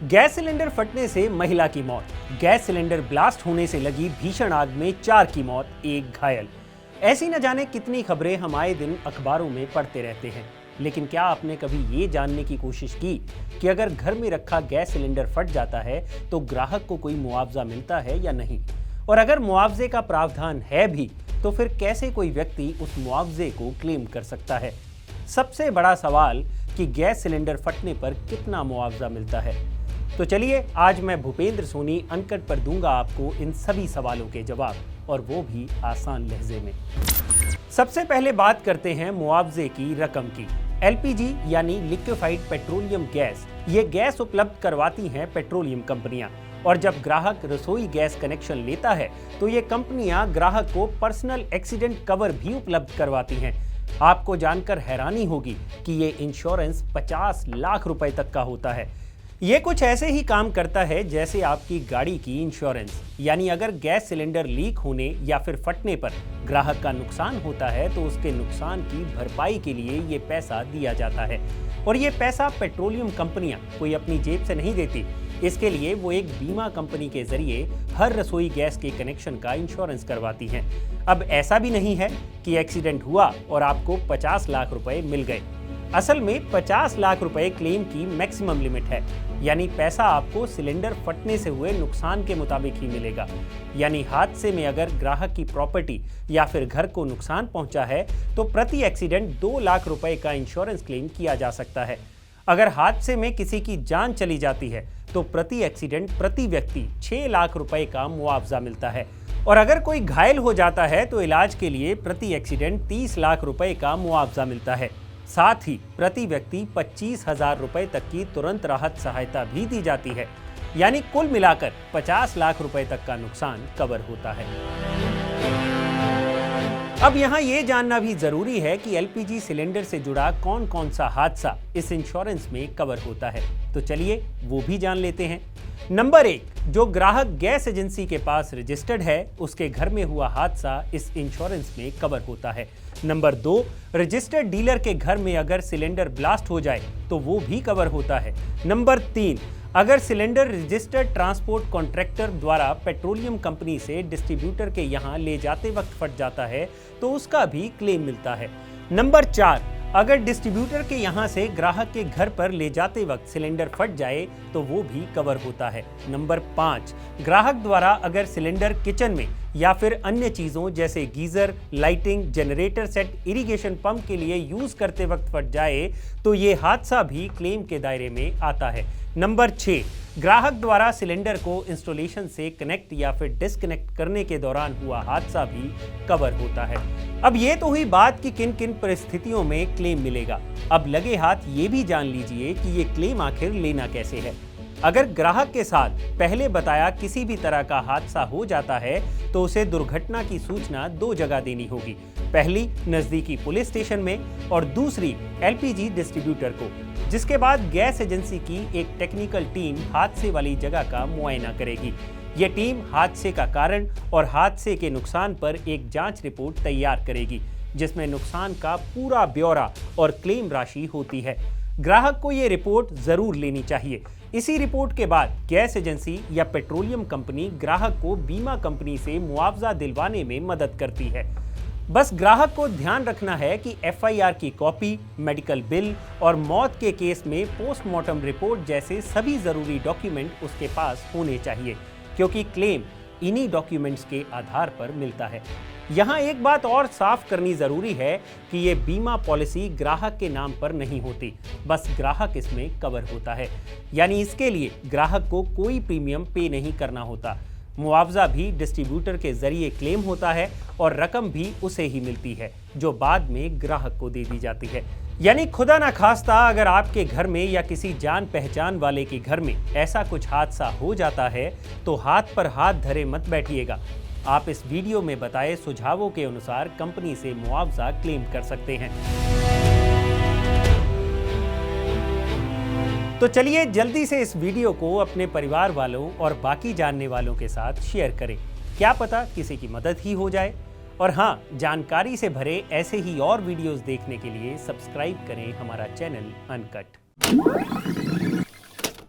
Gas cylinder फटने से महिला की मौत, गैस सिलेंडर ब्लास्ट होने से लगी भीषण आग में 4 की मौत, 1 घायल। ऐसी न जाने कितनी खबरें हम आए दिन अखबारों में पढ़ते रहते हैं, लेकिन क्या आपने कभी ये जानने की कोशिश की कि अगर घर में रखा गैस सिलेंडर फट जाता है तो ग्राहक को कोई मुआवजा मिलता है या नहीं? और अगर मुआवजे का प्रावधान है भी तो फिर कैसे कोई व्यक्ति उस मुआवजे को क्लेम कर सकता है? सबसे बड़ा सवाल कि गैस सिलेंडर फटने पर कितना मुआवजा मिलता है। तो चलिए आज मैं भूपेंद्र सोनी अनकट पर दूंगा आपको इन सभी सवालों के जवाब, और वो भी आसान लहजे में। सबसे पहले बात करते हैं मुआवजे की रकम की। एलपीजी यानी लिक्विफाइड पेट्रोलियम गैस, ये गैस उपलब्ध करवाती हैं पेट्रोलियम कंपनियां, और जब ग्राहक रसोई गैस कनेक्शन लेता है तो ये कंपनियां ग्राहक को पर्सनल एक्सीडेंट कवर भी उपलब्ध करवाती हैं। आपको जानकर हैरानी होगी कि ये इंश्योरेंस 50 लाख रुपए तक का होता है। ये कुछ ऐसे ही काम करता है जैसे आपकी गाड़ी की इंश्योरेंस, यानी अगर गैस सिलेंडर लीक होने या फिर फटने पर ग्राहक का नुकसान होता है तो उसके नुकसान की भरपाई के लिए ये पैसा दिया जाता है। और ये पैसा पेट्रोलियम कंपनियां कोई अपनी जेब से नहीं देती, इसके लिए वो एक बीमा कंपनी के जरिए हर रसोई गैस के कनेक्शन का इंश्योरेंस करवाती हैं। अब ऐसा भी नहीं है कि एक्सीडेंट हुआ और आपको 50 लाख रुपए मिल गए। असल में 50 लाख रुपए क्लेम की मैक्सिमम लिमिट है, यानी पैसा आपको सिलेंडर फटने से हुए नुकसान के मुताबिक ही मिलेगा। यानी हादसे में अगर ग्राहक की प्रॉपर्टी या फिर घर को नुकसान पहुंचा है तो प्रति एक्सीडेंट 2 लाख रुपए का इंश्योरेंस क्लेम किया जा सकता है। अगर हादसे में किसी की जान चली जाती है तो प्रति एक्सीडेंट प्रति व्यक्ति 6 लाख रुपए का मुआवजा मिलता है। और अगर कोई घायल हो जाता है तो इलाज के लिए प्रति एक्सीडेंट 30 लाख रुपए का मुआवजा मिलता है। साथ ही प्रति व्यक्ति 25,000 रुपए तक की तुरंत राहत सहायता भी दी जाती है। यानी कुल मिलाकर 50 लाख रुपए तक का नुकसान कवर होता है। अब यहाँ ये जानना भी जरूरी है कि एलपीजी सिलेंडर से जुड़ा कौन कौन सा हादसा इस इंश्योरेंस में कवर होता है। तो चलिए वो भी जान लेते हैं। नंबर 1, जो ग्राहक गैस एजेंसी के पास रजिस्टर्ड है उसके घर में हुआ हादसा इस इंश्योरेंस में कवर होता है। नंबर 2, रजिस्टर्ड डीलर के घर में अगर सिलेंडर ब्लास्ट हो जाए तो वो भी कवर होता है। नंबर 3, अगर सिलेंडर रजिस्टर्ड ट्रांसपोर्ट कॉन्ट्रैक्टर द्वारा पेट्रोलियम कंपनी से डिस्ट्रीब्यूटर के यहाँ ले जाते वक्त फट जाता है तो उसका भी क्लेम मिलता है। नंबर 4, अगर डिस्ट्रीब्यूटर के यहाँ से ग्राहक के घर पर ले जाते वक्त सिलेंडर फट जाए तो वो भी कवर होता है। नंबर 5, ग्राहक द्वारा अगर सिलेंडर किचन में या फिर अन्य चीजों जैसे geyser, lighting, generator set, irrigation pump के लिए यूज करते वक्त फट जाए तो ये हादसा भी क्लेम के दायरे में आता है। नंबर 6, ग्राहक द्वारा सिलेंडर को इंस्टॉलेशन से कनेक्ट या फिर डिस्कनेक्ट करने के दौरान हुआ हादसा भी कवर होता है। अब ये तो हुई बात कि किन किन परिस्थितियों में क्लेम मिलेगा। अब लगे हाथ ये भी जान लीजिए कि ये क्लेम आखिर लेना कैसे है। अगर ग्राहक के साथ पहले बताया किसी भी तरह का हादसा हो जाता है तो उसे दुर्घटना की सूचना 2 जगह देनी होगी। पहली नजदीकी पुलिस स्टेशन में और दूसरी एलपीजी डिस्ट्रीब्यूटर को, जिसके बाद गैस एजेंसी की एक टेक्निकल टीम हादसे वाली जगह का मुआयना करेगी। ये टीम हादसे का कारण और हादसे के नुकसान पर एक जांच रिपोर्ट तैयार करेगी, जिसमें नुकसान का पूरा ब्यौरा और क्लेम राशि होती है। ग्राहक को ये रिपोर्ट जरूर लेनी चाहिए। इसी रिपोर्ट के बाद गैस एजेंसी या पेट्रोलियम कंपनी ग्राहक को बीमा कंपनी से मुआवजा दिलवाने में मदद करती है। बस ग्राहक को ध्यान रखना है कि एफआईआर की कॉपी, मेडिकल बिल और मौत के केस में पोस्टमार्टम रिपोर्ट जैसे सभी जरूरी डॉक्यूमेंट उसके पास होने चाहिए, क्योंकि क्लेम इन्हीं डॉक्यूमेंट्स के आधार पर मिलता है। यहाँ एक बात और साफ करनी जरूरी है कि ये बीमा पॉलिसी ग्राहक के नाम पर नहीं होती, बस ग्राहक इसमें कवर होता है। यानी इसके लिए ग्राहक को कोई प्रीमियम पे नहीं करना होता। मुआवजा भी डिस्ट्रीब्यूटर के जरिए क्लेम होता है और रकम भी उसे ही मिलती है, जो बाद में ग्राहक को दे दी जाती है। यानी खुदा ना खास्ता अगर आपके घर में या किसी जान पहचान वाले के घर में ऐसा कुछ हादसा हो जाता है तो हाथ पर हाथ धरे मत बैठिएगा। आप इस वीडियो में बताए सुझावों के अनुसार कंपनी से मुआवजा क्लेम कर सकते हैं। तो चलिए जल्दी से इस वीडियो को अपने परिवार वालों और बाकी जानने वालों के साथ शेयर करें। क्या पता किसी की मदद ही हो जाए। और हाँ, जानकारी से भरे ऐसे ही और वीडियोस देखने के लिए सब्सक्राइब करें हमारा चैनल अनकट।